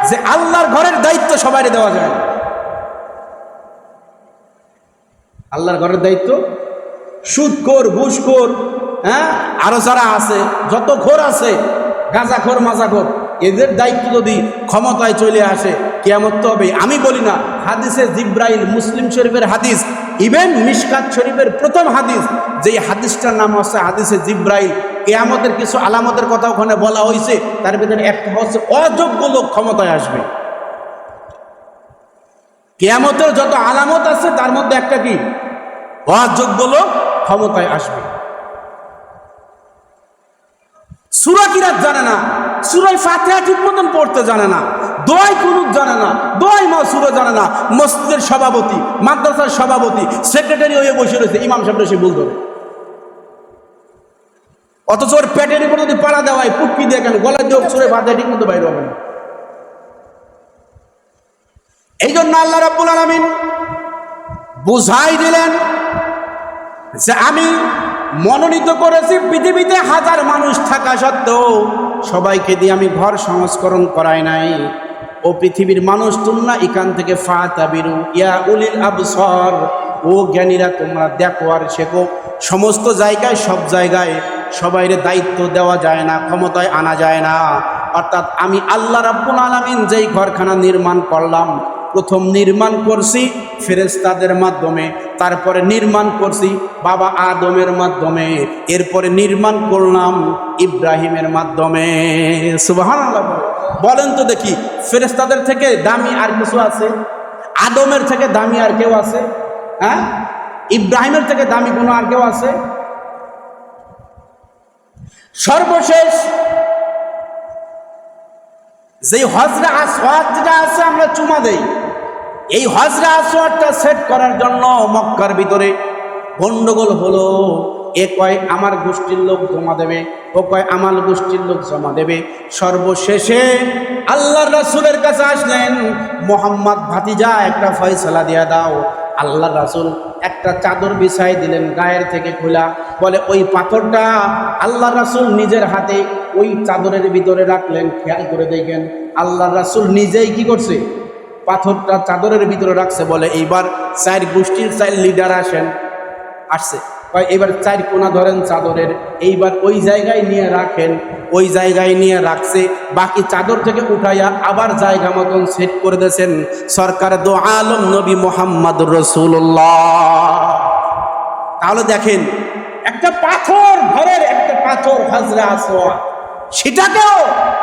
যে আল্লাহর ঘরের দায়িত্ব সবাই দেওয়া যায় না। আল্লাহর ঘরের দায়িত্ব সুদখোর, ঘুষখোর, হ্যাঁ, আরো যারা আছে, যত খোর আছে, গাঁজাখোর, মাজাখোর, এদের দায়িত্ব যদি ক্ষমতায় চলে আসে, কিয়ামত তো হবে। আমি বলি না, হাদিসে জিব্রাইল, মুসলিম শরীফের হাদিস, ইভেন মিশকাত শরীফের প্রথম হাদিস, যেই হাদিসটার নাম হচ্ছে হাদিসে জিব্রাইল, কিয়ামতের কিছু আলামতের কথা ওখানে বলা হয়েছে, তার ভিতরে একটা হচ্ছে অযোগ্য লোক ক্ষমতায় আসবে। কিয়ামতের যত আলামত আছে তার মধ্যে একটা কি? অযোগ্য লোক ক্ষমতায় আসবে। সূরা কিরাত জানে না, সূরা ফাতিহা ঠিক মতন পড়তে জানে না, দোয়া কুনুত জানে না, দোয়া মাসুরা জানে না, মসজিদের সভাপতি, মাদ্রাসার সভাপতি, সেক্রেটারি হয়ে বসে রয়েছে, ইমাম সাহেব এসে ভুল ধরে। অথচ ওর পেটের উপর যদি পাড়া দেওয়া হয়, পুটকি দিয়ে কেন গলায় দিয়ে সূরা ফাতিহা ঠিক মতো বাইরে হবে না। এই জন্য আল্লাহ রাব্বুল আলামিন বুঝাই দিলেন যে আমি মনোনীত করেছি পৃথিবীতে হাজার মানুষ থাকা সত্ত্বেও সবাইকে দিয়ে আমি ঘর সংস্করণ করাই নাই। ও পৃথিবীর মানুষ, তোমরা এখান থেকে ফাতাবিরু ইয়া উলিল আবসার, ও জ্ঞানীরা তোমরা দেখো আর শেখো। সমস্ত জায়গায়, সব জায়গায় সবাইরে দায়িত্ব দেওয়া যায় না, ক্ষমতায় আনা যায় না। অর্থাৎ আমি আল্লাহ রাব্বুল আলামিন যেই ঘরখানা নির্মাণ করলাম, প্রথম নির্মাণ করছি ফেরেশতাদের মাধ্যমে, তারপরে নির্মাণ করছি বাবা আদমের মাধ্যমে, এরপরে নির্মাণ করলাম ইব্রাহিমের মাধ্যমে। সুবহানাল্লাহ। বলেন তো দেখি, ফেরেশতাদের থেকে দামি আর কিছু আছে? আদমের থেকে দামি আর কেউ আছে? হ্যাঁ, ইব্রাহিমের থেকে দামি কোনো আর কেউ আছে? সর্বশেষ যে হজরে আসওয়াদ যেটা আছে আমরা চুমা দেই, এই হজরে আসওয়াদটা সেট করার জন্য মক্কার ভিতরে গন্ডগোল হলো। এ কয় আমার গোষ্ঠীর লোক জমা দেবে, ও কয় আমার গোষ্ঠীর লোক জমা দেবে। সর্বশেষে আল্লাহর রাসূলের কাছে আসলেন, মোহাম্মদ ভাতিজা একটা ফয়সালা দিয়া দাও। আল্লাহ রাসূল একটা চাদর বিছাই দিলেন গায়ের থেকে খোলা, বলে ওই পাথরটা আল্লাহ রাসূল নিজের হাতে ওই চাদরের ভিতরে রাখলেন। খেয়াল করে দেখেন, আল্লাহ রাসূল নিজেই কি করছে? পাথরটা চাদরের ভিতরে রাখছে। বলে এইবার 4 গোষ্ঠীর 4 লিডার আসছে, এবার 4 কোনা ধরেন চাদরের, এইবার ওই জায়গায় নিয়ে রাখেন। ওই জায়গায় নিয়ে রাখছে, বাকি চাদর থেকে উঠাইয়া আবার জায়গা মতন সেট করে দিয়েছেন সরকার দো আলম নবী মুহাম্মদুর রাসূলুল্লাহ। তাহলে দেখেন, একটা পাথর, ঘরের একটা পাথর হজরে আসওয়াদ, সেটাকেও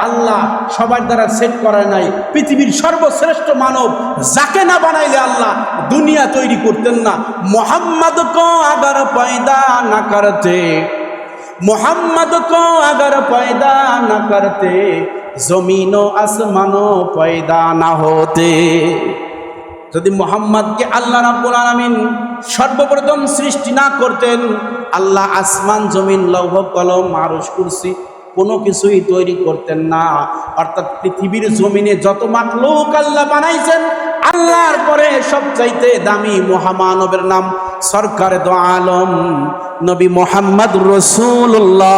আল্লাহ সবার দ্বারা সেট করা নাই। পৃথিবীর সর্বশ্রেষ্ঠ মানব যাকে না বানাইলে আল্লাহ দুনিয়া তৈরি করতেন না। মোহাম্মদ কো আগার পয়দা না করতে, মোহাম্মদ কো আগার পয়দা না করতে, জমিন ও আসমানো পয়দা না হতে। যদি মোহাম্মদকে আল্লাহ রাব্বুল আলামিন সর্বপ্রথম সৃষ্টি না করতেন, আল্লাহ আসমান জমিন লৌহ কলম আরশ কুরসি কোনো কিছুই তৈরি করতেন না। অর্থাৎ পৃথিবীর জমিনে যত মাখলুক আল্লাহ বানাইছেন, আল্লাহর পরে সবচাইতে দামি মহামানবের নাম সরকার দো আলম নবী মুহাম্মদ রাসূলুল্লাহ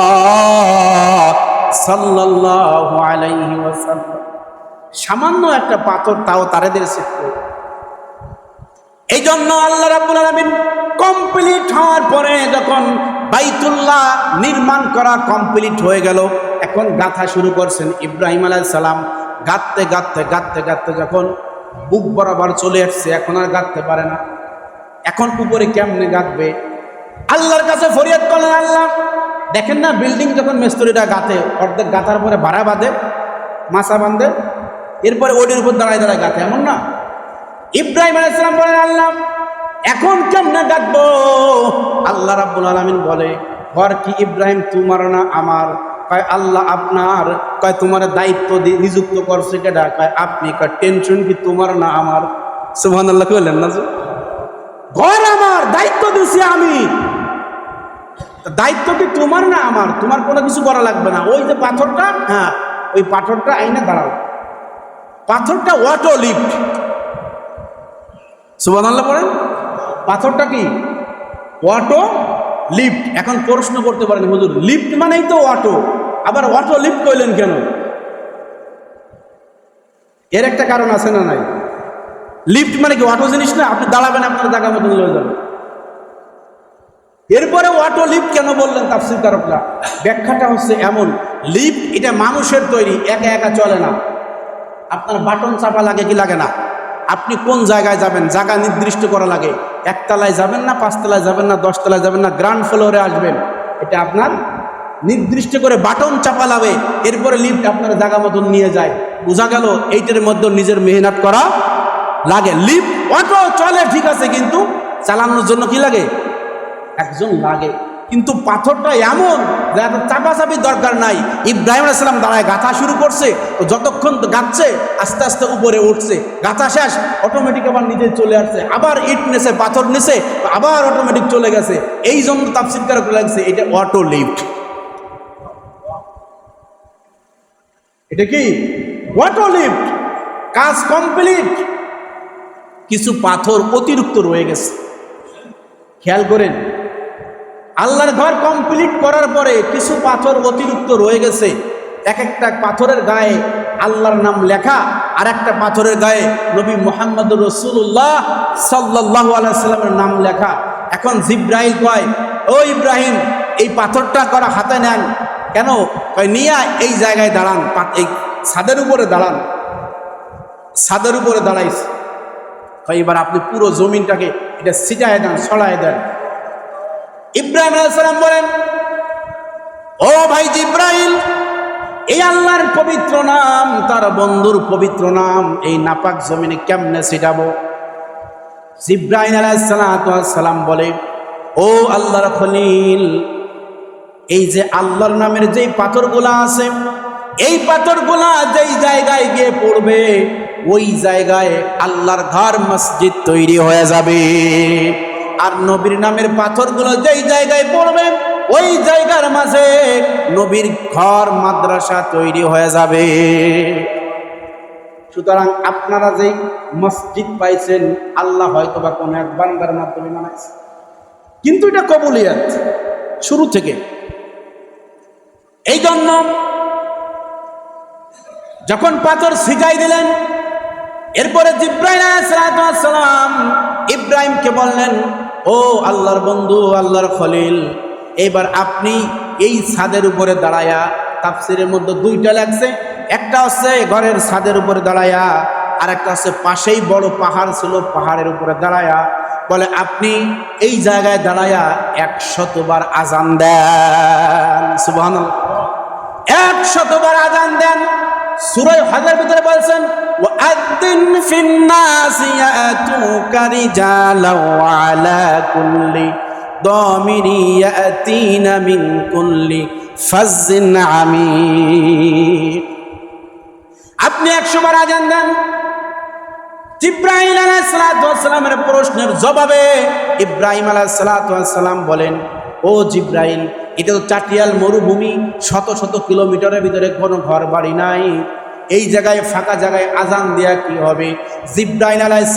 সাল্লাল্লাহু আলাইহি ওয়াসাল্লাম। সামান্য একটা পাথর, তাও তারেদের শিক্ষক। এই জন্য আল্লাহ রাব্বুল আলামিন কমপ্লিট হওয়ার পরে যখন বাইতুল্লাহ নির্মাণ করা কমপ্লিট হয়ে গেল, এখন গাঁথা শুরু করছেন ইব্রাহিম আলাইহিস সালাম। গাঁথতে গাঁথতে গাঁথতে গাঁথতে যখন বুক বরাবর চলে আসছে, এখন আর গাঁথতে পারে না। এখন উপরে কেমনে গাঁথবে? আল্লাহর কাছে ফরিয়াদ করলেন, আল্লাহ দেখেন না, বিল্ডিং যখন মিস্ত্রিরা গাঁথে, অর্ধেক গাঁথার পরে ভাড়া বাঁধে, মাছা বাঁধে, এরপরে ওটির উপর দাঁড়ায় দাঁড়ায় গাঁথে, এমন না? ইব্রাহিম আলাইহিস সালাম বলেন, আল্লাহ এখন কেমনে গাঁথবো? আল্লাহ রাব্বুল আলামিন বলে, ঘর কি ইব্রাহিম তোমার না আমার? কয় আল্লাহ আপনার। কয় তোমার দায়িত্ব নিযুক্ত করছে কেডা? কয় আপনি। কয় টেনশন কি তোমার না আমার? সুবহানাল্লাহ কইলেন না? ঘর আমার, দায়িত্ব দিছি আমি। দায়িত্ব কি তোমার না আমার? তোমার কোনো কিছু করা লাগবে না। ওই যে পাথরটা, হ্যাঁ ওই পাথরটা আইনা দাঁড়াও। পাথরটা অটো লিফট। সুবহানাল্লাহ বলেন। পাথরটা কি? Auto lift. এখন প্রশ্ন করতে পারেন, হুজুর লিফট মানেই তো অটো, আবার অটো লিফট কইলেন কেন? এর একটা কারণ আছে না নাই? লিফট মানে কি অটো জিনিস না? আপনি দাঁড়াবেন, আপনার জায়গা মতন লয়ে যাবেন। এরপরে অটো লিফট কেন বললেন তাফসীরকারকরা? ব্যাখ্যাটা হচ্ছে এমন, লিফট এটা মানুষের তৈরি, একা একা চলে না। আপনার বাটন চাপা লাগে কি লাগে না? আপনি কোন জায়গায় যাবেন, জায়গা নির্দিষ্ট করা লাগে। 1 তলায় যাবেন না, 5 তলায় যাবেন না, 10 তলায় যাবেন না, গ্রাউন্ড ফ্লোরে আসবেন, এটা আপনার নির্দিষ্ট করে বাটন চাপা লাগে। এরপরে লিফট আপনার জায়গা মতন নিয়ে যায়। বোঝা গেল এইটার মধ্যে নিজের মেহনত করা লাগে। লিফট অটো চলে ঠিক আছে, কিন্তু চালানোর জন্য কি লাগে? একজন লাগে। কিন্তু পাথরটা এমন যে চাপাচাপি দরকার নাই। ইব্রাহিম আলাইহিস সালাম দাঁড়ায় গাঁথা শুরু করছে, তো যতক্ষণ গাঁথছে আস্তে আস্তে উপরে উঠছে, গাঁথা শেষ, অটোমেটিক আবার নিজে চলে আসছে, আবার ইট নেছে, পাথর নেছে, আবার অটোমেটিক চলে গেছে। এই জন্য তাফসীরকারক লাগছে এটা অটো লিফট। এটা কি? Auto lift. কাজ কমপ্লিট। কিছু পাথর অতিরিক্ত রয়ে গেছে, খেয়াল করেন। আল্লাহর ঘর কমপ্লিট করার পরে কিছু পাথর অতিরিক্ত রয়ে গেছে। এক একটা পাথরের গায়ে আল্লাহর নাম লেখা, আর একটা পাথরের গায়ে নবী মুহাম্মদুর রাসূলুল্লাহ সাল্লাল্লাহু আলাইহি সাল্লামের নাম লেখা। এখন জিব্রাইল কয়, ও ইব্রাহিম এই পাথরটা করা হাতে নেন কেন? কয় নিয়ে এই জায়গায় দাঁড়ান, এই ছাদের উপরে দাঁড়ান। ছাদের উপরে দাঁড়াইছে। কয় এবার আপনি পুরো জমিনটাকে এটা ছিটায় দেন, ছড়ায় দেন। ইব্রাহিম আলাইহিস সালাম বলেন, ও ভাই জিব্রাইল, এই আল্লাহর পবিত্র নাম, তার বন্ধুর পবিত্র নাম এই নাপাক জমিনে কেমনে ছিটাবো? জিব্রাইল আলাইহিস সালাম বলে, ও আল্লাহর খলিল, এই যে আল্লাহর নামের যেই পাথরগুলা আছে, এই পাথরগুলা যেই জায়গায় গিয়ে পড়বে ওই জায়গায় আল্লাহর ঘর মসজিদ তৈরি হয়ে যাবে। আর নবীর নামের পাথরগুলো যেই জায়গায় পড়বে ওই জায়গার মাঝে নবীর ঘর মাদ্রাসা তৈরি হয়ে যাবে। সুতরাং আপনারা যেই মসজিদ পাইছেন আল্লাহ হয়তো বা কোনো এক বান্দার মাধ্যমে বানাইছে, কিন্তু এটা কবুলিয়াত শুরু থেকে। এই জন্য যখন পাথর ছিটাই দিলেন, এরপরে জিব্রাইল আলাইহিস সালাম ইব্রাহিমকে বললেন, ও আল্লাহর বন্ধু, আল্লাহর খলিল, এইবার আপনি এই ছাদের উপরে দাঁড়ায়া, তাফসিরের মধ্যে দুইটা লাগছে, একটা হচ্ছে ঘরের ছাদের উপরে দাঁড়ায়া, আর একটা হচ্ছে পাশেই বড় পাহাড় ছিল, পাহাড়ের উপরে দাঁড়ায়া, বলে আপনি এই জায়গায় দাঁড়ায়া 100 বার আজান দেন। সুবহানাল্লাহ, 100 বার আজান দেন। সূরা হজের ভিতরে বলছেন, ওয়াআযিন ফিন নাসি ইয়াতুকা রিজালাও আলা কুল্লি দামিরি ইয়াতিনা মিন কুল্লি ফাজ্জিন আমিক। আপনি 100 বার আজান দেন। জিব্রাইল আলাইহিস সালামের প্রশ্নের জবাবে ইব্রাহিম আলাইহিস সালাম বলেন, ও জিব্রাইল, এটা তো চাটিয়াল মরুভূমি, শত শত কিলোমিটারের ভিতরে কোনো ঘর বাড়ি নাই, এই জায়গায় ফাঁকা জায়গায় আজান দেয়া কি হবে? জিব্রাইল আলাইহিস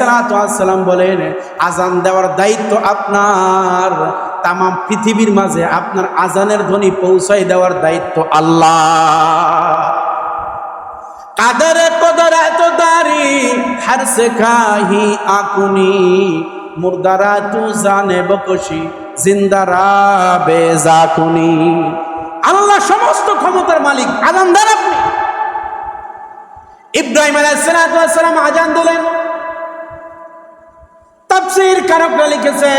সালাম বলেন, আজান দেওয়ার দায়িত্ব আপনার। তাম পৃথিবীর মাঝে আপনার আজানের ধ্বনি পৌঁছায় দেওয়ার দায়িত্ব আল্লাহ। কাদের কদরাত দারি হর সে খাহি আকুনি মুর্দারা তু জানে বকশি জিন্দারা বেজাকুনি। আল্লাহ সমস্ত ক্ষমতার মালিক, আজান দেন আপনি। ইব্রাহিম আলাইহিস সালাম আজান দিলেন। তাফসীর কারকরা লিখেছে,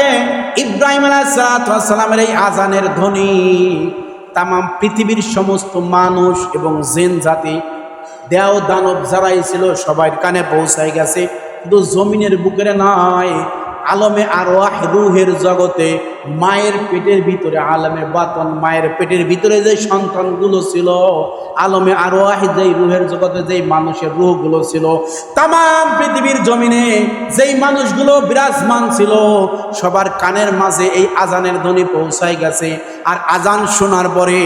ইব্রাহিম আলাইহিস সালামের এই আজানের ধ্বনি তাম পৃথিবীর সমস্ত মানুষ এবং জিন জাতি, দেও দানব যারাই ছিল সবাই কানে পৌঁছায় গেছে। শুধু জমিনের বুকের নয়, আলমে আরওয়াহ রূহের জগতে, মায়ের পেটের ভিতরে, আলমে বাতন মায়ের পেটের ভিতরে যে সন্তানগুলো ছিল, আলমে আরওয়াহ যেই রূহের জগতে যেই মানুষের রূহগুলো ছিল, তাম পৃথিবীর জমিনে যেই মানুষগুলো বিরাজমান ছিল, সবার কানের মাঝে এই আজানের ধ্বনি পৌঁছায় গেছে। আর আজান শোনার পরে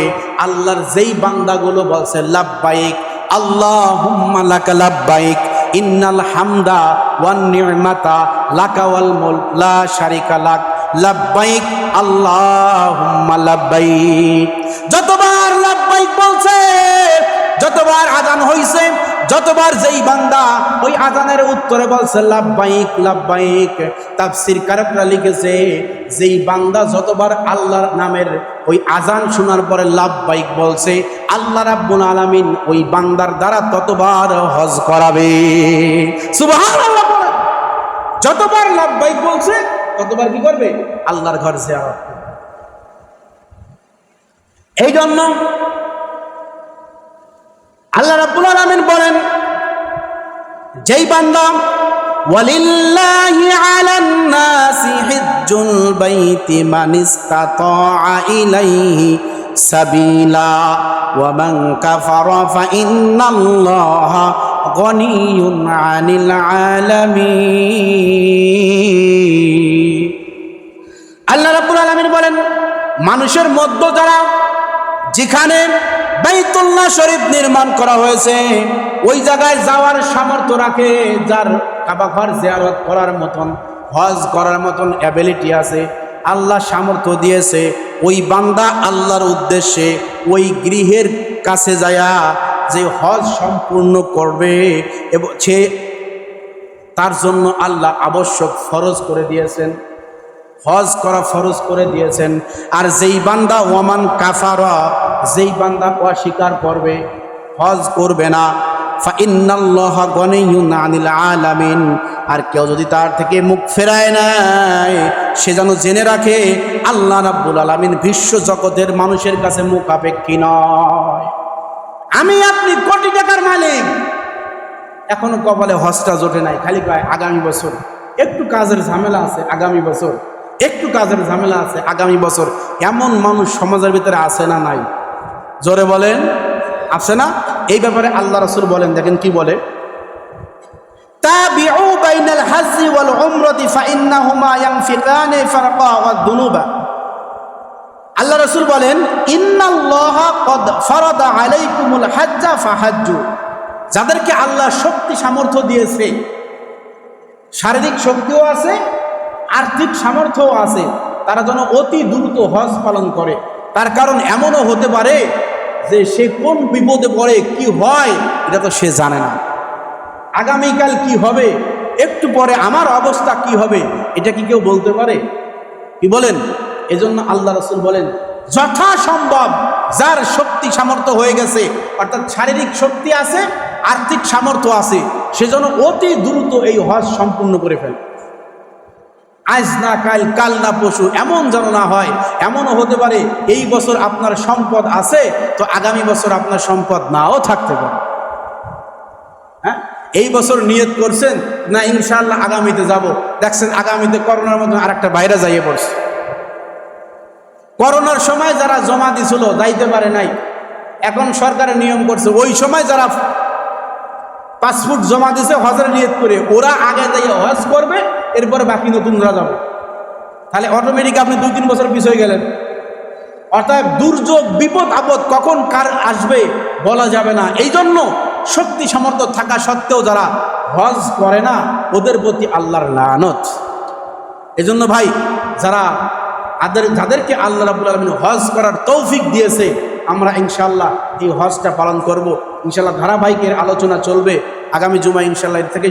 আল্লাহর যেই বান্দাগুলো বলছে লাব্বাইক আল্লাহুম্মা লাকা লাব্বাইক ইন্নাল হামদা ওয়ান নি'মাতা লাকা ওয়াল মুলক লা শারিকা লাক লাব্বাইক আল্লাহুম্মা লাব্বাইক। যতবার লাব্বাইক বলছে, যতবার আজান হইছে, যতবার যেই বান্দা ওই আজানের উত্তরে বলছে লাব্বাইক লাব্বাইক, তাফসীর কারকরা লিখেছে, যেই বান্দা যতবার আল্লাহর নামের ওই আজান শোনার পরে লাব্বাইক বলছে, আল্লাহ রাব্বুল আলামিন ওই বান্দার দ্বারা ততবার হজ করাবে। সুবহানাল্লাহ। যতবার লাব্বাইক বলছে ততবার কি করবে? আল্লাহর ঘর জিয়ারত করবে। এই জন্য আল্লাহ রাব্বুল আলামিন বলেন, যেই বান্দা ওয়ালিল্লাহি আলান নাসি হিজ্জুল বাইতি মান ইসতাতাআ ইলাইহি সাবিলা ওয়া মান কাফারা ফা ইন্নাল্লাহা গনিয়্যুন আনিল আলামিন। আল্লাহ রাব্বুল আলামিন বলেন, মানুষের মধ্য যারা যেখানে বাইতুল্লাহ শরীফ নির্মাণ করা হয়েছে ওই জায়গায় যাওয়ার সামর্থ্য রাখে, যার কাবা ঘর জিয়ারত করার মতন, হজ করার মতন অ্যাবিলিটি আছে, আল্লাহ সামর্থ্য দিয়েছে, ওই বান্দা আল্লাহর উদ্দেশ্যে ওই গৃহের কাছে যায়া যে হজ সম্পূর্ণ করবে, এবং সে তার জন্য আল্লাহ আবশ্যক ফরজ করে দিয়েছেন। হজ করা ফরজ করে দিয়েছেন। আর যেই বান্দা ওয়ামান কাফারা, যেই বান্দা অস্বীকার করবে, হজ করবে না, ফাইন্নাল্লাহা গনিয়্যুন আনিল আলামিন, আর কেউ যদি তার থেকে মুখ ফেরায় নেয়, সে যেন জেনে রাখে আল্লাহ রাব্বুল আলামিন বিশ্ব জগতের মানুষের কাছে মুখাপেক্ষী নয়। আমি আপনি কোটি টাকার মালিক, এখনো কপালে হজটা জোটে নাই, খালি কয় আগামী বছর, একটু কাজের ঝামেলা আছে আগামী বছর, একটু কাজের ঝামেলা আছে আগামী বছর। এমন মানুষ সমাজের ভিতরে আছে না নাই? জোরে বলেন, আছে না? এই ব্যাপারে আল্লাহ রাসূল বলেন, দেখেন কি বলে, তাবিউ বাইনাল হাজ্জি ওয়াল উমরাতি ফাইন্নাহুমা ইয়ানফিকানি ফারকা ওয়াদ দুনুবা। আল্লাহ রাসূল বলেন, ইন্নাল্লাহা ক্বাদ ফারাদা আলাইকুমুল হাজ্জা ফাহাজ্জু। যাদেরকে আল্লাহ শক্তি সামর্থ্য দিয়েছে, শারীরিক শক্তিও আছে, আর্থিক সামর্থ্যও আছে, তারা যেন অতি দ্রুত হজ পালন করে। তার কারণ এমনও হতে পারে যে সে কোন বিপদে পড়ে, কি হয় এটা তো সে জানে না। আগামীকাল কি হবে, একটু পরে আমার অবস্থা কি হবে, এটা কি কেউ বলতে পারে? কি বলেন? এজন্য আল্লাহ রাসূল বলেন, যথাসম্ভব যার শক্তি সামর্থ্য হয়ে গেছে, অর্থাৎ শারীরিক শক্তি আছে, আর্থিক সামর্থ্য আছে, সেজন্য অতি দ্রুত এই হজ সম্পূর্ণ করে ফেলে। আজ না কাল, কাল না পশু, এমন যেন না হয়। এমনও হতে পারে এই বছর আপনার সম্পদ আছে, তো আগামী বছর আপনার সম্পদ নাও থাকতে পারে। হ্যাঁ, এই বছর নিয়ত করছেন না ইনশাআল্লাহ আগামীতে যাব, দেখছেন আগামীতে করোনার মধ্যে আরেকটা বাইরে যাইয়ে পড়ছে। করোনার সময় যারা জমা দিছিল যাইতে পারে নাই, এখন সরকারের নিয়ম করছে ওই সময় যারা পাসপোর্ট জমা দিছে হজের নিয়ত করে, ওরা আগে যাইয়ে হজ করবে, এরপরে বাকি নতুনরা যাবে। তাহলে অটোমেটিক আপনি 2-3 বছর পিছিয়ে গেলেন। অর্থাৎ দুর্যোগ, বিপদ আপদ কখন কার আসবে বলা যাবে না। এই জন্য শক্তি সামর্থ্য থাকা সত্ত্বেও যারা হজ করে না, ওদের প্রতি আল্লাহর লানত। এজন্য ভাই, যাদেরকে আল্লাহ রাব্বুল আলামিন হজ করার তৌফিক দিয়েছে, আমরা ইনশাআল্লাহ এই হজটা পালন করব। ইনশাআল্লাহ ধারাবাহিকের আলোচনা চলবে, আগামী জুমায় ইনশাআল্লাহ এর থেকে